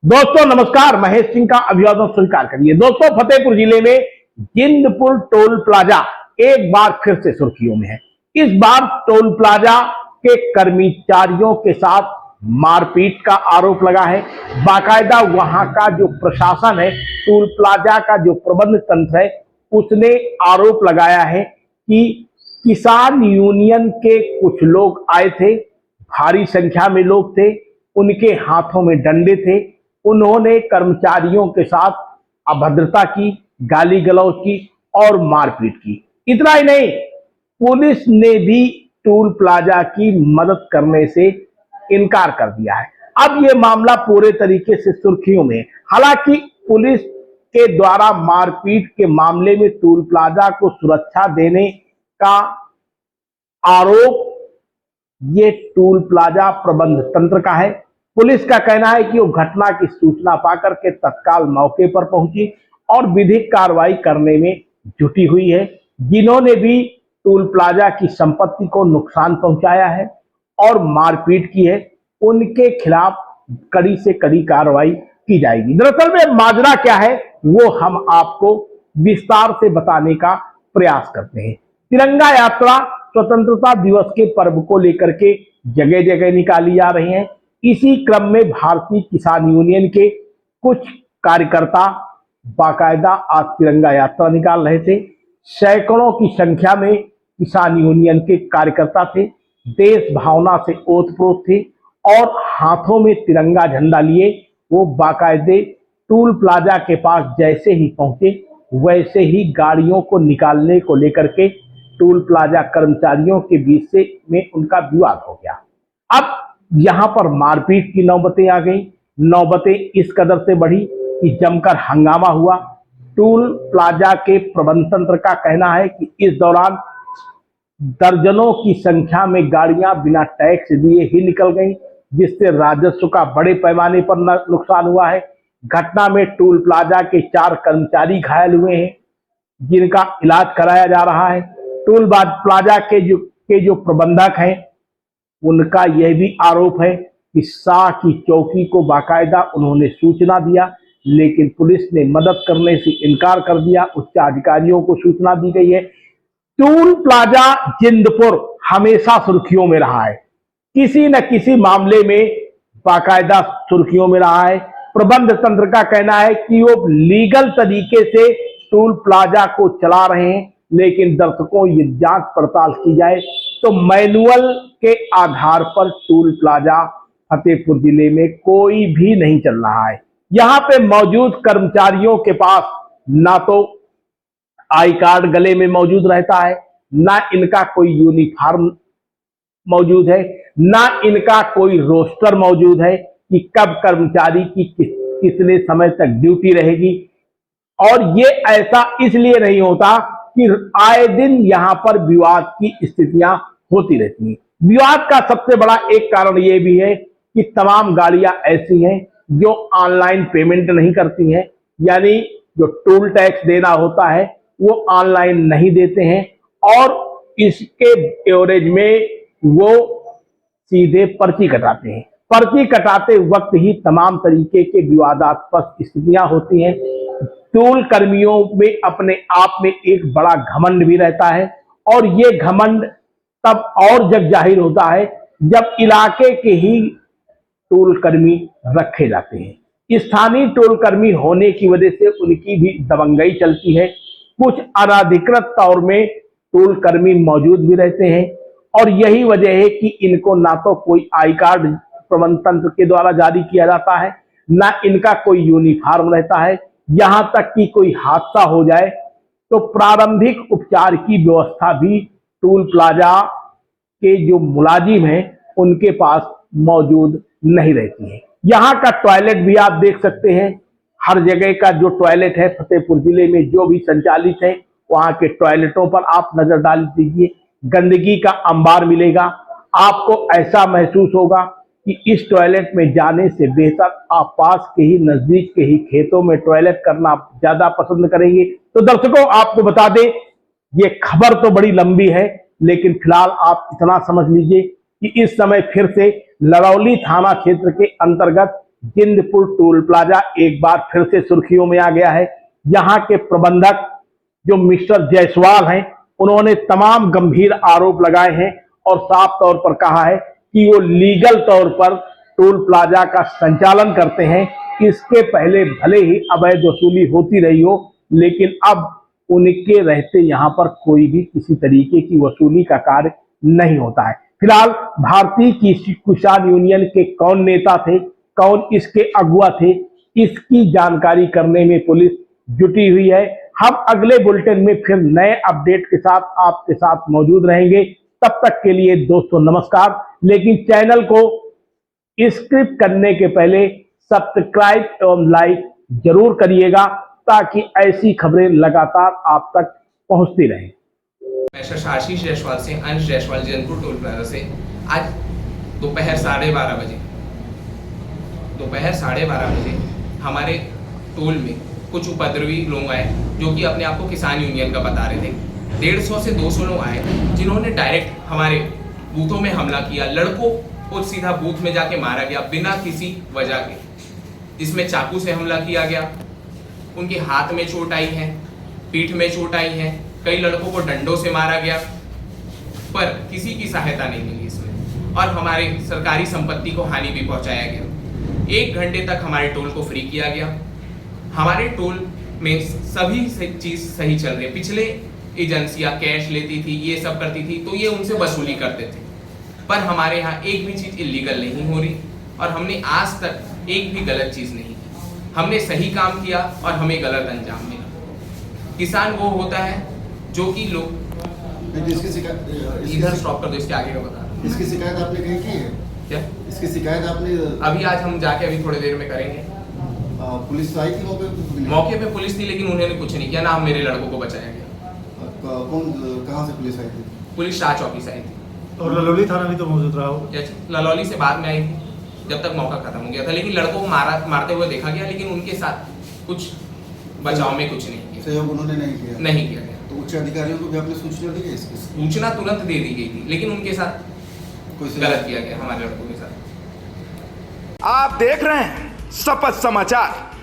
दोस्तों नमस्कार, महेश सिंह का अभिवादन स्वीकार करिए। दोस्तों, फतेहपुर जिले में जिंदपुर टोल प्लाजा एक बार फिर से सुर्खियों में है। इस बार टोल प्लाजा के कर्मचारियों के साथ मारपीट का आरोप लगा है। बाकायदा वहां का जो प्रशासन है, टोल प्लाजा का जो प्रबंध तंत्र है, उसने आरोप लगाया है कि किसान यूनियन के कुछ लोग आए थे, भारी संख्या में लोग थे, उनके हाथों में डंडे थे। उन्होंने कर्मचारियों के साथ अभद्रता की, गाली गलौज की और मारपीट की। इतना ही नहीं, पुलिस ने भी टोल प्लाजा की मदद करने से इनकार कर दिया है। अब यह मामला पूरे तरीके से सुर्खियों में है। हालांकि पुलिस के द्वारा मारपीट के मामले में टोल प्लाजा को सुरक्षा देने का आरोप ये टोल प्लाजा प्रबंध तंत्र का है। पुलिस का कहना है कि वो घटना की सूचना पाकर के तत्काल मौके पर पहुंची और विधिक कार्रवाई करने में जुटी हुई है। जिन्होंने भी टोल प्लाजा की संपत्ति को नुकसान पहुंचाया है और मारपीट की है, उनके खिलाफ कड़ी से कड़ी कार्रवाई की जाएगी। दरअसल में माजरा क्या है वो हम आपको विस्तार से बताने का प्रयास करते हैं। तिरंगा यात्रा स्वतंत्रता दिवस के पर्व को लेकर के जगह जगह निकाली जा रही है। इसी क्रम में भारतीय किसान यूनियन के कुछ कार्यकर्ता बाकायदा आज तिरंगा यात्रा निकाल रहे थे। सैकड़ों की संख्या में किसान यूनियन के कार्यकर्ता थे, देश भावना से ओतप्रोत थे और हाथों में तिरंगा झंडा लिए वो बाकायदे टोल प्लाजा के पास जैसे ही पहुंचे, वैसे ही गाड़ियों को निकालने को लेकर के टोल प्लाजा कर्मचारियों के बीच से में उनका विवाद हो गया। अब यहां पर मारपीट की नौबतें आ गई। नौबतें इस कदर से बढ़ी कि जमकर हंगामा हुआ। टोल प्लाजा के प्रबंध तंत्र का कहना है कि इस दौरान दर्जनों की संख्या में गाड़ियां बिना टैक्स दिए ही निकल गईं, जिससे राजस्व का बड़े पैमाने पर नुकसान हुआ है। घटना में टोल प्लाजा के 4 कर्मचारी घायल हुए हैं, जिनका इलाज कराया जा रहा है। टोल प्लाजा के जो प्रबंधक हैं, उनका यह भी आरोप है कि शाह की चौकी को बाकायदा उन्होंने सूचना दिया, लेकिन पुलिस ने मदद करने से इनकार कर दिया। उच्च अधिकारियों को सूचना दी गई है। टोल प्लाजा जिंदपुर हमेशा सुर्खियों में रहा है, किसी न किसी मामले में बाकायदा सुर्खियों में रहा है। प्रबंध तंत्र का कहना है कि वो लीगल तरीके से टोल प्लाजा को चला रहे हैं, लेकिन दर्शकों ये जांच पड़ताल की जाए तो मैनुअल के आधार पर टोल प्लाजा फतेहपुर जिले में कोई भी नहीं चल रहा है। यहां पे मौजूद कर्मचारियों के पास ना तो आई कार्ड गले में मौजूद रहता है, ना इनका कोई यूनिफॉर्म मौजूद है, ना इनका कोई रोस्टर मौजूद है कि कब कर्मचारी की कितने समय तक ड्यूटी रहेगी। और ये ऐसा इसलिए नहीं होता कि आए दिन यहां पर विवाद की स्थितियां होती रहती हैं। विवाद का सबसे बड़ा एक कारण यह भी है कि तमाम गाड़ियां ऐसी हैं जो ऑनलाइन पेमेंट नहीं करती हैं, यानी जो टोल टैक्स देना होता है वो ऑनलाइन नहीं देते हैं और इसके एवरेज में वो सीधे पर्ची कटाते हैं। पर्ची कटाते वक्त ही तमाम तरीके के विवादास्पद स्थितियां होती हैं। टोल कर्मियों में अपने आप में एक बड़ा घमंड भी रहता है और ये घमंड तब और जग जाहिर होता है जब इलाके के ही टोल कर्मी रखे जाते हैं। स्थानीय टोल कर्मी होने की वजह से उनकी भी दबंगई चलती है। कुछ अनाधिकृत तौर में टोल कर्मी मौजूद भी रहते हैं और यही वजह है कि इनको ना तो कोई आई कार्ड प्रबंध तंत्र के द्वारा जारी किया जाता है, ना इनका कोई यूनिफॉर्म रहता है। यहां तक कि कोई हादसा हो जाए तो प्रारंभिक उपचार की व्यवस्था भी टोल प्लाजा के जो मुलाजिम हैं उनके पास मौजूद नहीं रहती है। यहाँ का टॉयलेट भी आप देख सकते हैं। हर जगह का जो टॉयलेट है फतेहपुर जिले में जो भी संचालित है, वहां के टॉयलेटों पर आप नजर डाल दीजिए, गंदगी का अंबार मिलेगा। आपको ऐसा महसूस होगा कि इस टॉयलेट में जाने से बेहतर आप पास के ही नजदीक के ही खेतों में टॉयलेट करना ज्यादा पसंद करेंगे। तो दर्शकों, आपको बता दें, ये खबर तो बड़ी लंबी है, लेकिन फिलहाल आप इतना समझ लीजिए कि इस समय फिर से लड़ौली थाना क्षेत्र के अंतर्गत जिंदपुर टोल प्लाजा एक बार फिर से सुर्खियों में आ गया है। यहां के प्रबंधक जो मिस्टर जायसवाल हैं, उन्होंने तमाम गंभीर आरोप लगाए हैं और साफ तौर पर कहा है कि वो लीगल तौर पर टोल प्लाजा का संचालन करते हैं। इसके पहले भले ही अवैध वसूली होती रही हो, लेकिन अब उनके रहते यहां पर कोई भी किसी तरीके की वसूली का कार्य नहीं होता है। फिलहाल भारतीय किसान यूनियन के कौन नेता थे, कौन इसके अगुआ थे, इसकी जानकारी करने में पुलिस जुटी हुई है। हम अगले बुलेटिन में फिर नए अपडेट के साथ आपके साथ मौजूद रहेंगे। तब तक के लिए दोस्तों नमस्कार। लेकिन चैनल को सब्सक्राइब करने के पहले सब्सक्राइब एवं लाइक जरूर करिएगा, ताकि ऐसी खबरें लगातार आप तक पहुंचती रहें। मैं आशीष जायसवाल से, अंश जायसवाल, जिंदपुर टोल प्लाजा से। आज दोपहर 12:30 बजे हमारे टोल में कुछ उपद्रवी लोग आए, जो कि अपने आप को किसान यूनियन का बता रहे थे। 150 से 200 लोग आए, जिन्होंने डायरेक्ट हमारे बूथों में हमला किया। लड़कों को सीधा बूथ में जाके मारा गया बिना किसी वजह के, जिसमें चाकू से हमला किया गया। उनके हाथ में चोट आई है, पीठ में चोट आई है, कई लड़कों को डंडों से मारा गया, पर किसी की सहायता नहीं मिली इसमें। और हमारे सरकारी संपत्ति को हानि भी पहुंचाया गया। 1 घंटे तक हमारे टोल को फ्री किया गया। हमारे टोल में सभी चीज सही चल रही है। पिछले एजेंसियां कैश लेती थी, ये सब करती थी, तो ये उनसे वसूली करते थे, पर हमारे यहाँ एक भी चीज इलीगल नहीं हो रही और हमने आज तक एक भी गलत चीज नहीं की। हमने सही काम किया और हमें गलत अंजाम मिला। किसान वो होता है जो कि लोग इधर स्टॉप कर दो, इसके आगे का बता रहा हूं। इसकी शिकायत आपने कहीं की है क्या? इसकी शिकायत आपने अभी आज हम जाके अभी थोड़ी देर में करेंगे। पुलिस आई थी मौके पे पुलिस थी, लेकिन उन्होंने कुछ नहीं किया, ना हम मेरे लड़कों को बचाया गया। कौन कहाँ से पुलिस आई थी? पुलिस शाह चौकी से आई थी। और ललौली थाना भी तो मौजूद रहा हो? ललौली से बाद में आई थी, जब तक मौका खत्म हो गया था। लेकिन लड़कों को मारते हुए देखा गया, लेकिन उनके साथ कुछ बचाव में कुछ नहीं किया, सहयोग उन्होंने नहीं किया गया। तो उच्च अधिकारियों को भी आपने सूचना दी है इसकी? सूचना तुरंत दे दी गई थी, लेकिन उनके साथ कोई गलत किया गया हमारे लड़कों के साथ। आप देख रहे हैं शपथ समाचार।